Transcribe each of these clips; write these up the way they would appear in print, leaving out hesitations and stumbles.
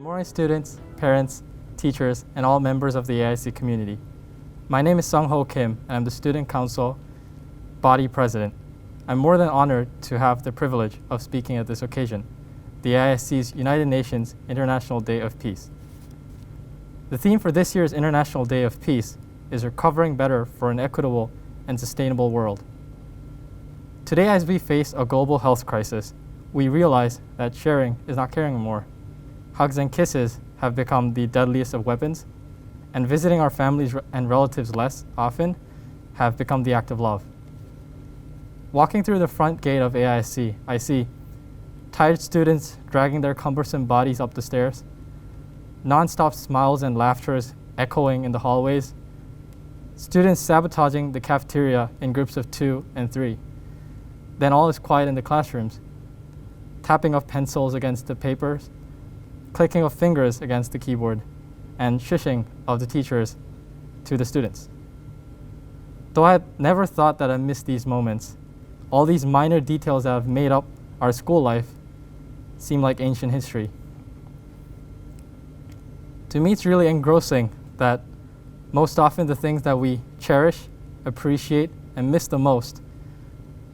morning, students, parents, teachers, and all members of the AISC community. My name is Sung-Ho Kim, and I'm the Student Council Body President. I'm more than honored to have the privilege of speaking at this occasion, the AISC's United Nations International Day of Peace. The theme for this year's International Day of Peace is recovering better for an equitable and sustainable world. Today, as we face a global health crisis, we realize that sharing is not caring anymore. Hugs and kisses have become the deadliest of weapons, and visiting our families and relatives less often have become the act of love. Walking through the front gate of AISC, I see tired students dragging their cumbersome bodies up the stairs, non-stop smiles and laughter echoing in the hallways, students sabotaging the cafeteria in groups of 2 and 3. Then all is quiet in the classrooms, tapping of pencils against the papers, clicking of fingers against the keyboard, and shushing of the teachers to the students. Though I had never thought that I missed these moments, all these minor details that have made up our school life seem like ancient history. To me, it's really engrossing that most often the things that we cherish, appreciate, and miss the most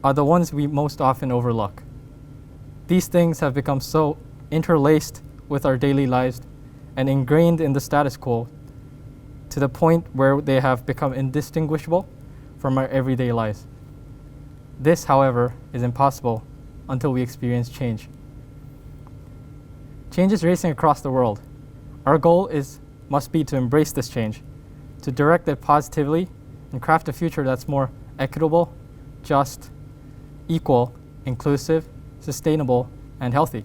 are the ones we most often overlook. These things have become so interlaced with our daily lives and ingrained in the status quo to the point where they have become indistinguishable from our everyday lives. This, however, is impossible until we experience change. Change is racing across the world. Our goal must be to embrace this change, to direct it positively, and craft a future that's more equitable, just, equal, inclusive, sustainable, and healthy.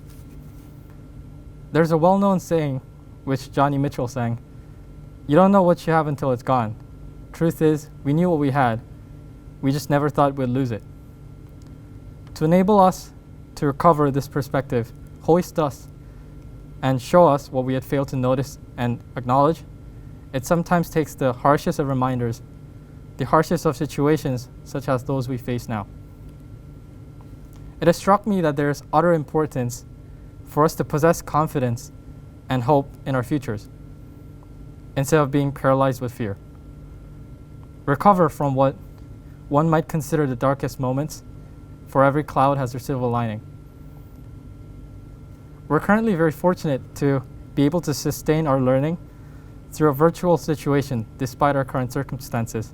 There's a well-known saying, which Johnny Mitchell sang, "You don't know what you have until it's gone. Truth is, we knew what we had. We just never thought we'd lose it." To enable us to recover this perspective, hoist us, and show us what we had failed to notice and acknowledge, it sometimes takes the harshest of reminders, the harshest of situations such as those we face now. It has struck me that there is utter importance for us to possess confidence and hope in our futures, instead of being paralyzed with fear. Recover from what one might consider the darkest moments, for every cloud has their silver lining. We're currently very fortunate to be able to sustain our learning through a virtual situation despite our current circumstances.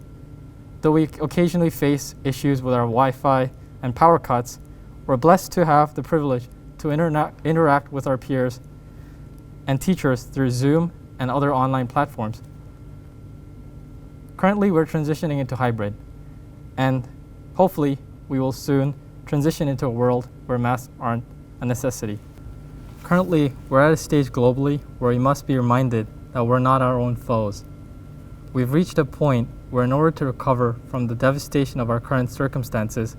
Though we occasionally face issues with our Wi-Fi and power cuts, we're blessed to have the privilege to interact with our peers and teachers through Zoom and other online platforms. Currently, we're transitioning into hybrid, and hopefully we will soon transition into a world where masks aren't a necessity. Currently, we're at a stage globally where we must be reminded that we're not our own foes. We've reached a point where in order to recover from the devastation of our current circumstances,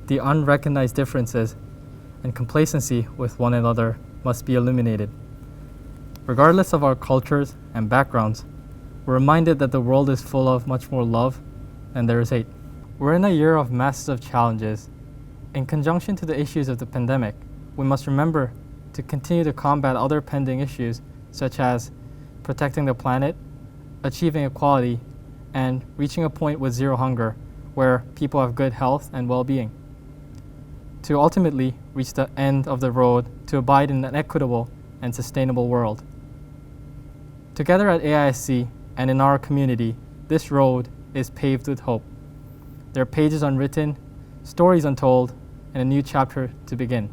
the unrecognized differences and complacency with one another must be eliminated. Regardless of our cultures and backgrounds, we're reminded that the world is full of much more love than there is hate. We're in a year of massive challenges. In conjunction to the issues of the pandemic, we must remember to continue to combat other pending issues such as protecting the planet, achieving equality, and reaching a point with zero hunger where people have good health and well-being, to ultimately reach the end of the road to abide in an equitable and sustainable world. Together at AISC and in our community, this road is paved with hope. There are pages unwritten, stories untold, and a new chapter to begin.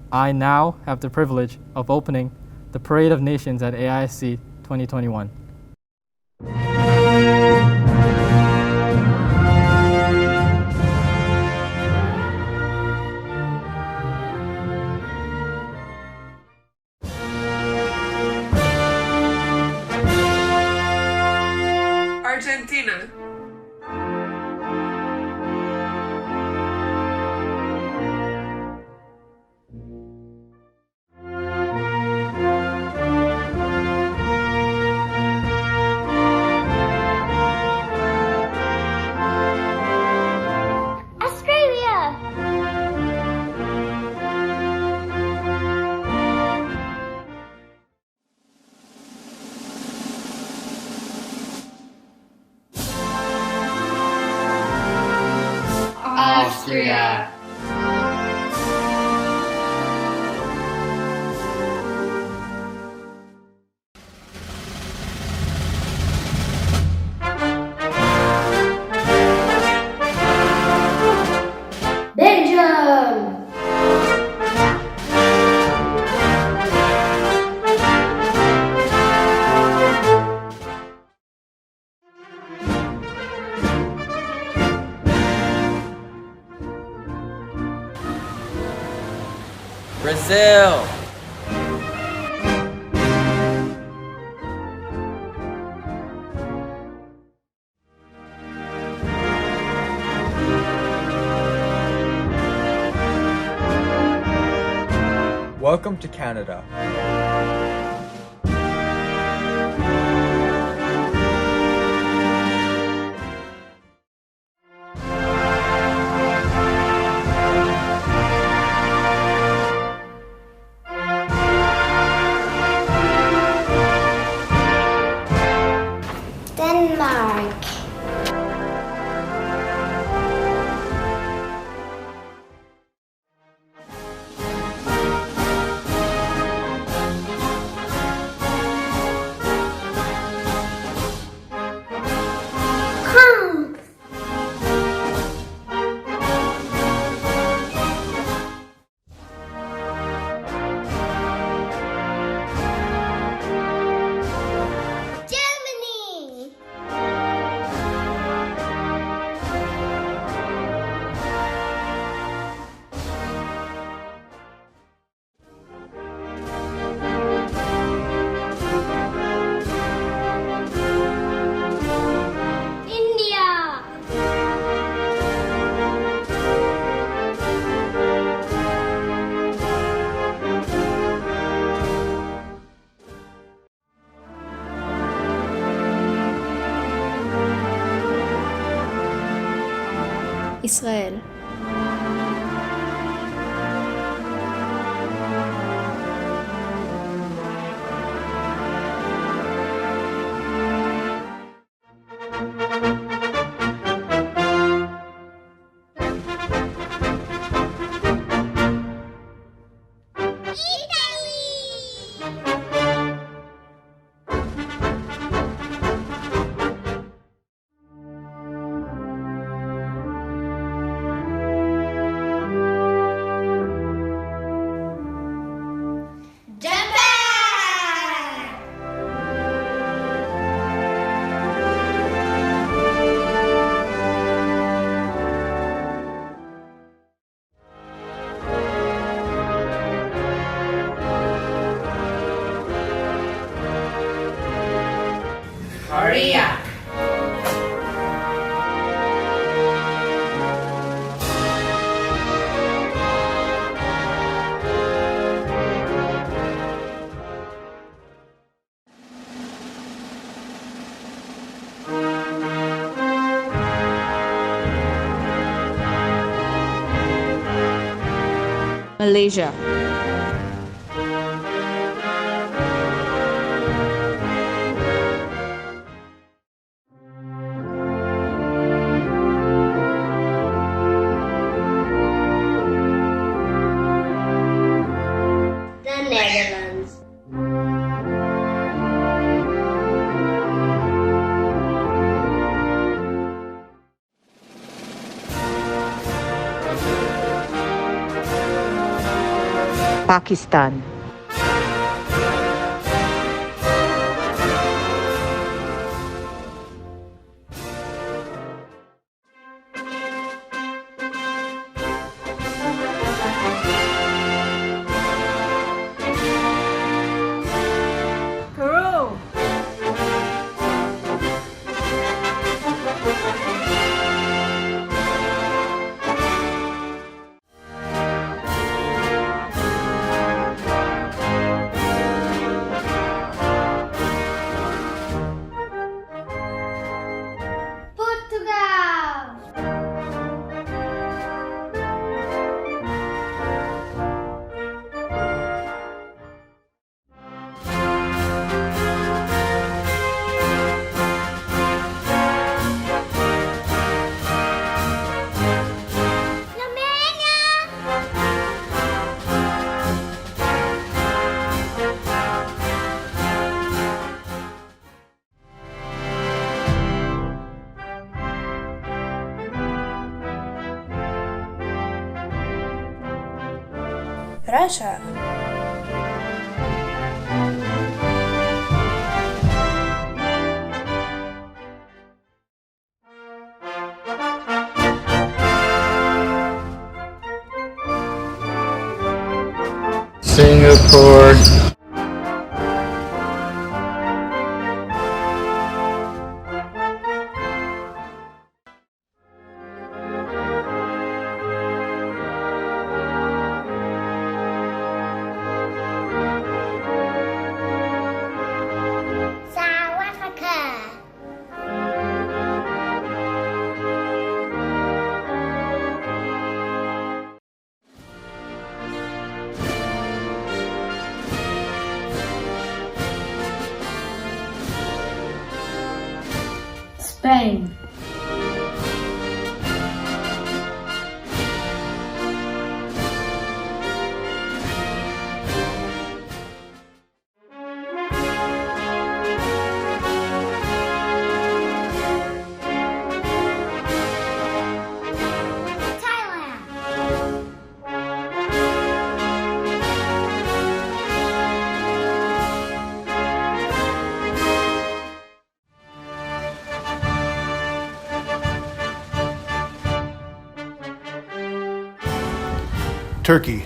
I now have the privilege of opening the Parade of Nations at AISC 2021. Argentina. Austria. Belgium. Brazil. Welcome to Canada. Denmark. France. Germany. India. ישראל. Japan. Korea. Malaysia. The Netherlands. Pakistan. Peru. Russia. Singapore, South Africa. Spain. Thailand. Turkey.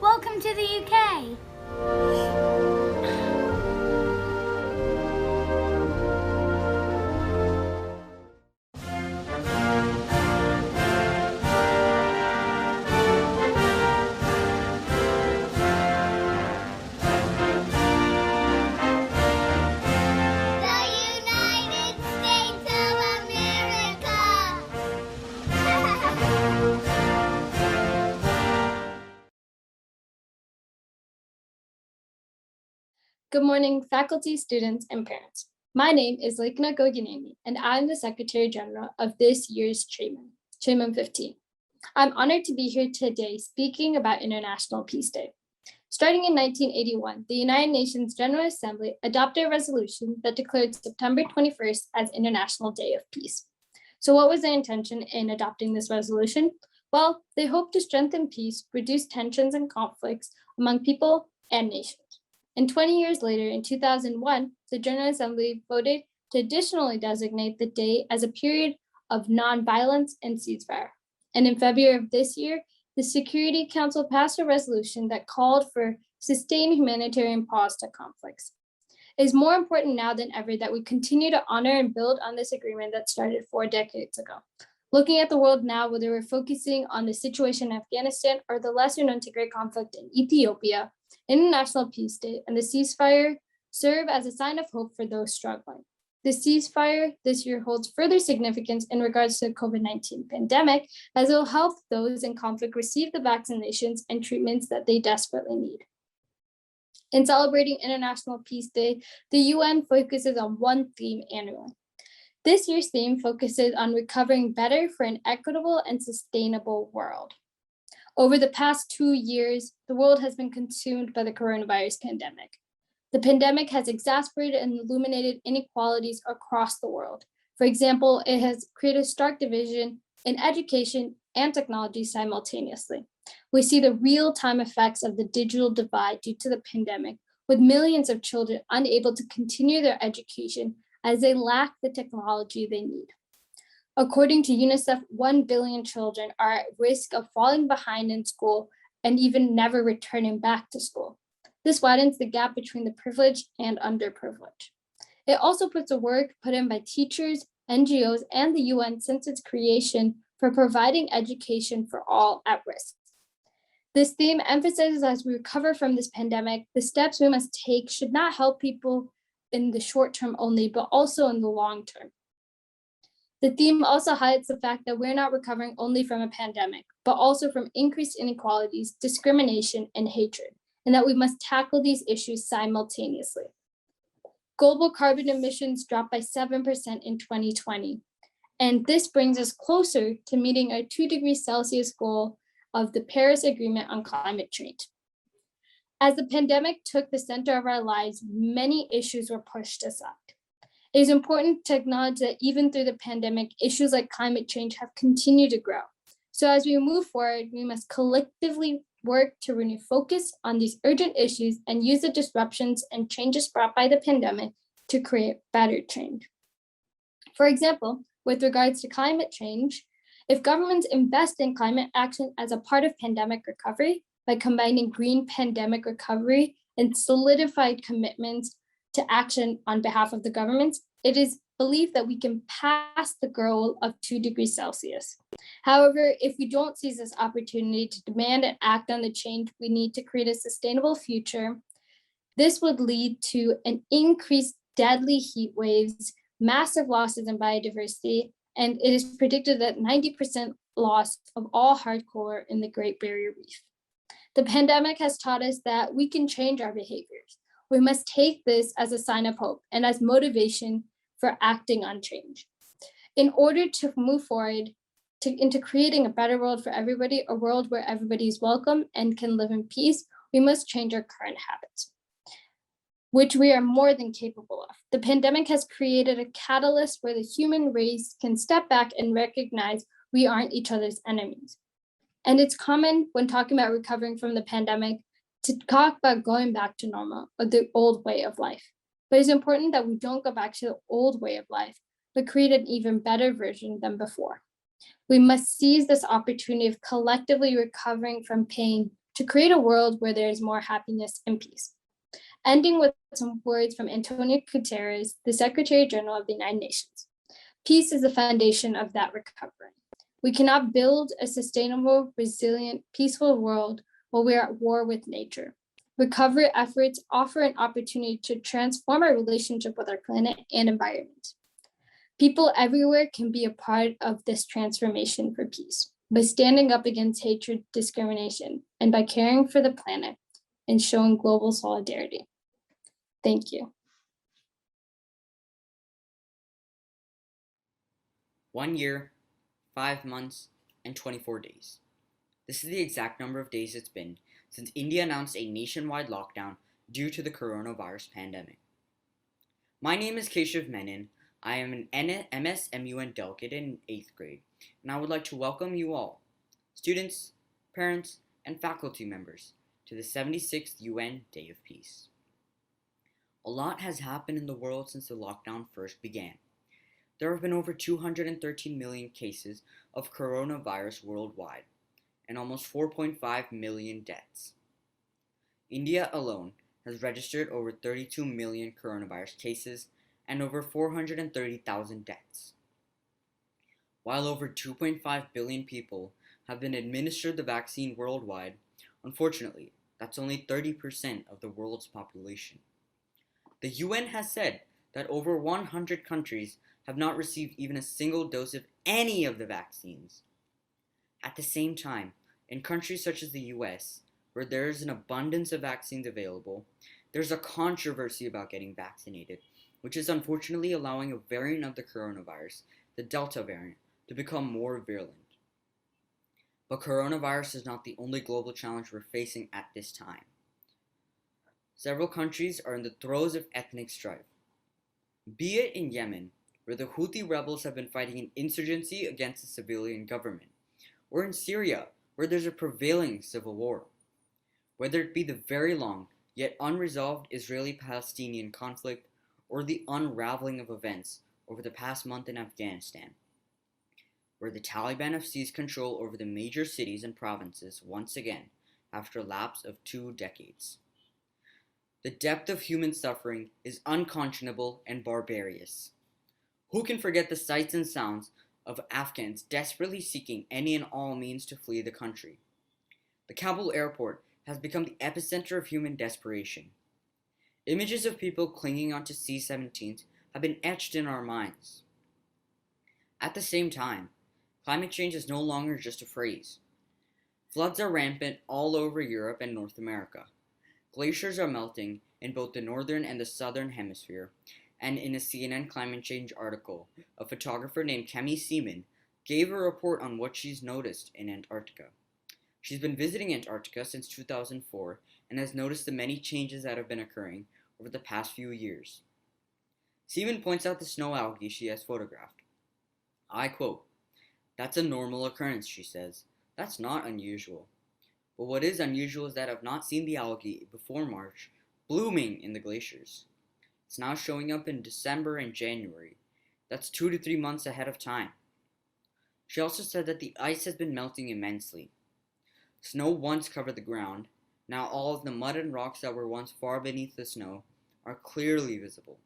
Welcome to the UK. The United States of America. Good morning, faculty, students, and parents. My name is Lekna Gogineni, and I'm the Secretary General of this year's Treatment 15. I'm honored to be here today speaking about International Peace Day. Starting in 1981, the United Nations General Assembly adopted a resolution that declared September 21st as International Day of Peace. So what was the intention in adopting this resolution? Well, they hoped to strengthen peace, reduce tensions and conflicts among people and nations. And 20 years later, in 2001, the General Assembly voted to additionally designate the day as a period of nonviolence and ceasefire. And in February of this year, the Security Council passed a resolution that called for sustained humanitarian pause to conflicts. It is more important now than ever that we continue to honor and build on this agreement that started 4 decades ago. Looking at the world now, whether we're focusing on the situation in Afghanistan or the lesser known Tigray conflict in Ethiopia, International Peace Day and the ceasefire serve as a sign of hope for those struggling. The ceasefire this year holds further significance in regards to the COVID-19 pandemic, as it will help those in conflict receive the vaccinations and treatments that they desperately need. In celebrating International Peace Day, the UN focuses on one theme annually. This year's theme focuses on recovering better for an equitable and sustainable world. Over the past 2 years, the world has been consumed by the coronavirus pandemic. The pandemic has exacerbated and illuminated inequalities across the world. For example, it has created stark division in education and technology simultaneously. We see the real-time effects of the digital divide due to the pandemic, with millions of children unable to continue their education as they lack the technology they need. According to UNICEF, 1 billion children are at risk of falling behind in school and even never returning back to school. This widens the gap between the privileged and underprivileged. It also puts the work put in by teachers, NGOs, and the UN since its creation for providing education for all at risk. This theme emphasizes as we recover from this pandemic, the steps we must take should not help people in the short term only, but also in the long term. The theme also highlights the fact that we're not recovering only from a pandemic, but also from increased inequalities, discrimination, and hatred, and that we must tackle these issues simultaneously. Global carbon emissions dropped by 7% in 2020, And this brings us closer to meeting our 2 degrees Celsius goal of the Paris Agreement on climate change. As the pandemic took the center of our lives, many issues were pushed aside. It is important to acknowledge that even through the pandemic, issues like climate change have continued to grow. So as we move forward, we must collectively work to renew focus on these urgent issues and use the disruptions and changes brought by the pandemic to create better change. For example, with regards to climate change, if governments invest in climate action as a part of pandemic recovery by combining green pandemic recovery and solidified commitments to action on behalf of the governments, it is believed that we can pass the goal of 2 degrees Celsius. However, if we don't seize this opportunity to demand and act on the change we need to create a sustainable future, this would lead to an increased deadly heat waves, massive losses in biodiversity, and it is predicted that 90% loss of all hardcore in the Great Barrier Reef. The pandemic has taught us that we can change our behaviors. We must take this as a sign of hope and as motivation for acting on change. In order to move forward into creating a better world for everybody, a world where everybody is welcome and can live in peace, we must change our current habits, which we are more than capable of. The pandemic has created a catalyst where the human race can step back and recognize we aren't each other's enemies. And it's common when talking about recovering from the pandemic to talk about going back to normal or the old way of life. But it's important that we don't go back to the old way of life, but create an even better version than before. We must seize this opportunity of collectively recovering from pain to create a world where there is more happiness and peace. Ending with some words from Antonio Guterres, the Secretary General of the United Nations. Peace is the foundation of that recovery. We cannot build a sustainable, resilient, peaceful world while we are at war with nature. Recovery efforts offer an opportunity to transform our relationship with our planet and environment. People everywhere can be a part of this transformation for peace by standing up against hatred, discrimination, and by caring for the planet and showing global solidarity. Thank you. 1 year, 5 months, and 24 days. This is the exact number of days it's been since India announced a nationwide lockdown due to the coronavirus pandemic. My name is Keshav Menon. I am an MSMUN delegate in 8th grade, and I would like to welcome you all, students, parents, and faculty members, to the 76th UN Day of Peace. A lot has happened in the world since the lockdown first began. There have been over 213 million cases of coronavirus worldwide, and almost 4.5 million deaths. India alone has registered over 32 million coronavirus cases and over 430,000 deaths. While over 2.5 billion people have been administered the vaccine worldwide, unfortunately, that's only 30% of the world's population. The UN has said that over 100 countries have not received even a single dose of any of the vaccines. At the same time, in countries such as the US, where there is an abundance of vaccines available, there's a controversy about getting vaccinated, which is unfortunately allowing a variant of the coronavirus, the Delta variant, to become more virulent. But coronavirus is not the only global challenge we're facing at this time. Several countries are in the throes of ethnic strife. Be it in Yemen, where the Houthi rebels have been fighting an insurgency against the civilian government, or in Syria, where there's a prevailing civil war. Whether it be the very long, yet unresolved Israeli-Palestinian conflict, or the unraveling of events over the past month in Afghanistan, where the Taliban have seized control over the major cities and provinces once again after a lapse of 2 decades. The depth of human suffering is unconscionable and barbarous. Who can forget the sights and sounds of Afghans desperately seeking any and all means to flee the country? The Kabul airport has become the epicenter of human desperation. Images of people clinging onto C-17s have been etched in our minds. At the same time, climate change is no longer just a phrase. Floods are rampant all over Europe and North America. Glaciers are melting in both the northern and the southern hemisphere, And in a CNN climate change article, a photographer named Kemi Seaman gave a report on what she's noticed in Antarctica. She's been visiting Antarctica since 2004 and has noticed the many changes that have been occurring over the past few years. Seaman points out the snow algae she has photographed. I quote, "That's a normal occurrence," she says. "That's not unusual. But what is unusual is that I've not seen the algae before March blooming in the glaciers. It's now showing up in December and January. That's 2 to 3 months ahead of time." She also said that the ice has been melting immensely. Snow once covered the ground. Now all of the mud and rocks that were once far beneath the snow are clearly visible.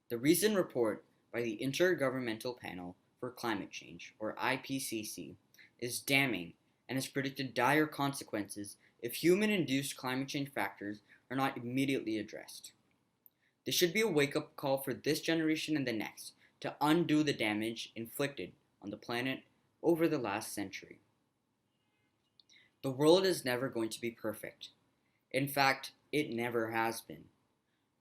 The recent report by the Intergovernmental Panel for Climate Change, or IPCC, is damning and has predicted dire consequences if human-induced climate change factors are not immediately addressed. This should be a wake-up call for this generation and the next to undo the damage inflicted on the planet over the last century. The world is never going to be perfect. In fact, it never has been.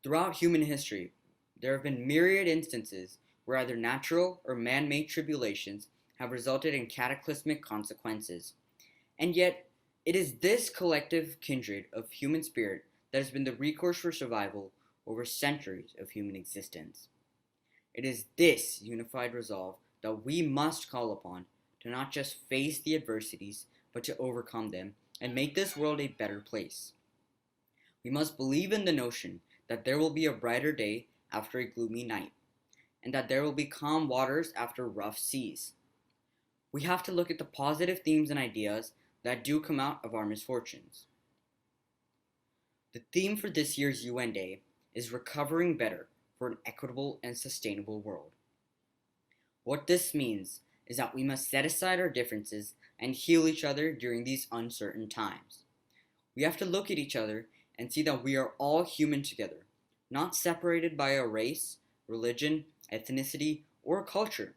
Throughout human history, there have been myriad instances where either natural or man-made tribulations have resulted in cataclysmic consequences. And yet, it is this collective kindred of human spirit that has been the recourse for survival over centuries of human existence. It is this unified resolve that we must call upon to not just face the adversities, but to overcome them and make this world a better place. We must believe in the notion that there will be a brighter day after a gloomy night, and that there will be calm waters after rough seas. We have to look at the positive themes and ideas that do come out of our misfortunes. The theme for this year's UN Day is Recovering Better for an Equitable and Sustainable World. What this means is that we must set aside our differences and heal each other during these uncertain times. We have to look at each other and see that we are all human together, not separated by a race, religion, ethnicity, or culture.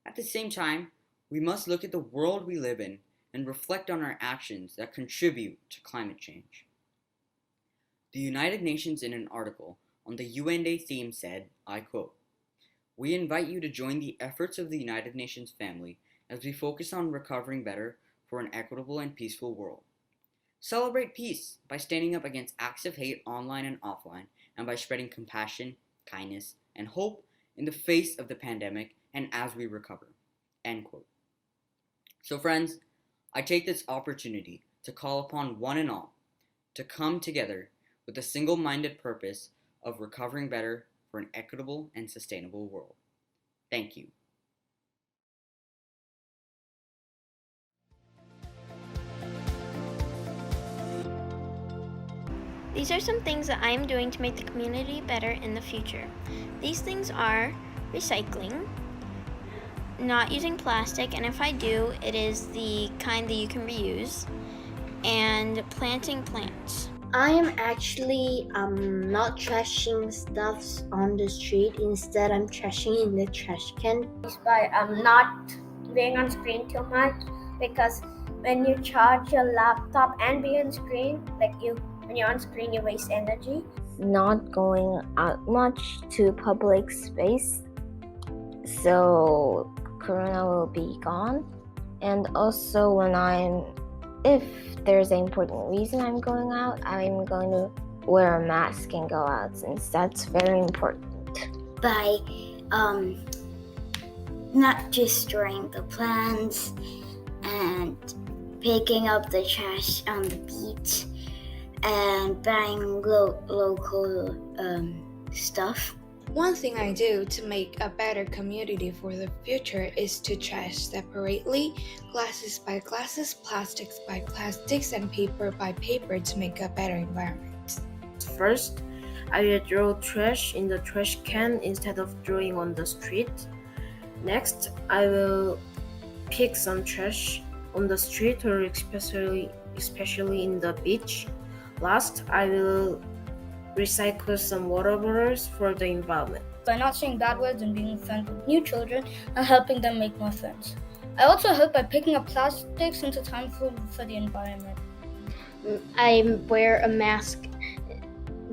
At the same time, we must look at the world we live in and reflect on our actions that contribute to climate change. The United Nations, in an article on the UN Day theme, said, I quote, "We invite you to join the efforts of the United Nations family as we focus on recovering better for an equitable and peaceful world. Celebrate peace by standing up against acts of hate online and offline, and by spreading compassion, kindness, and hope in the face of the pandemic and as we recover." End quote. So friends, I take this opportunity to call upon one and all to come together with a single-minded purpose of recovering better for an equitable and sustainable world. Thank you. These are some things that I am doing to make the community better in the future. These things are recycling, not using plastic, and if I do, it is the kind that you can reuse, and planting plants. I am actually not trashing stuffs on the street. Instead, I'm trashing in the trash can. By not being on screen too much, because when you charge your laptop and be on screen, when you're on screen, you waste energy. Not going out much to public space, so Corona will be gone. And also if there's an important reason I'm going out, I'm going to wear a mask and go out, since that's very important. By not destroying the plants and picking up the trash on the beach and buying local stuff. One thing I do to make a better community for the future is to trash separately, glasses by glasses, plastics by plastics, and paper by paper to make a better environment. First, I will throw trash in the trash can instead of throwing on the street. Next, I will pick some trash on the street or especially in the beach. Last, I will recycle some water bottles for the environment. By not saying bad words and being friends with new children and helping them make more friends. I also help by picking up plastic since it's harmful for the environment. I wear a mask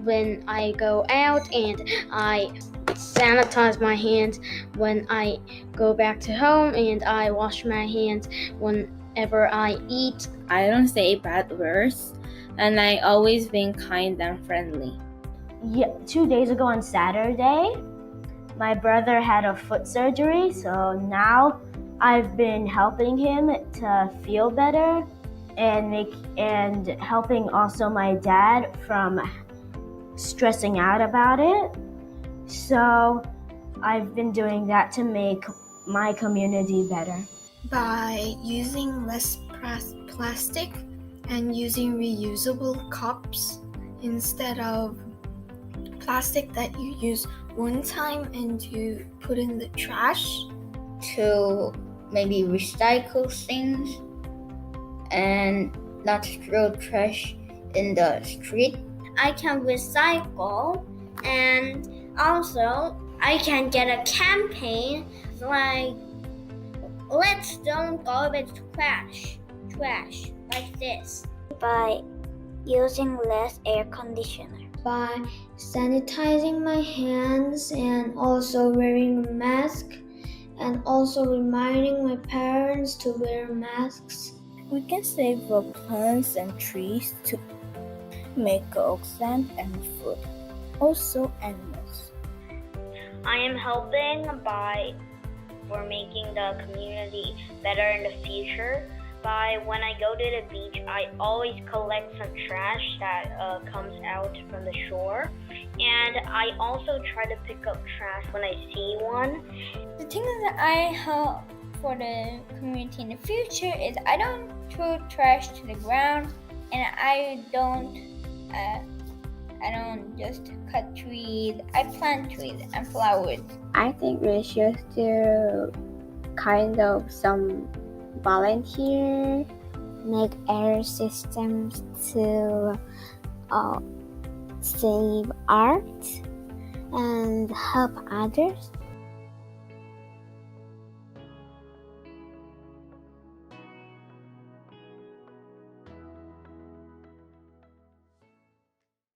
when I go out, and I sanitize my hands when I go back to home, and I wash my hands whenever I eat. I don't say bad words, and I always been kind and friendly. Yeah, 2 days ago on Saturday, my brother had a foot surgery, so now I've been helping him to feel better and helping also my dad from stressing out about it. So I've been doing that to make my community better. By using less plastic and using reusable cups instead of plastic that you use one time and you put in the trash. To maybe recycle things and not throw trash in the street. I can recycle, and also I can get a campaign like let's don't garbage trash like this. By using less air conditioner. By sanitizing my hands and also wearing a mask, and also reminding my parents to wear masks. We can save plants and trees to make oxygen and food, also animals. I am helping for making the community better in the future. By when I go to the beach, I always collect some trash that comes out from the shore, and I also try to pick up trash when I see one. The thing that I hope for the community in the future is I don't throw trash to the ground, and I don't just cut trees. I plant trees and flowers. I think we should do kind of some volunteer, make air systems to save art and help others.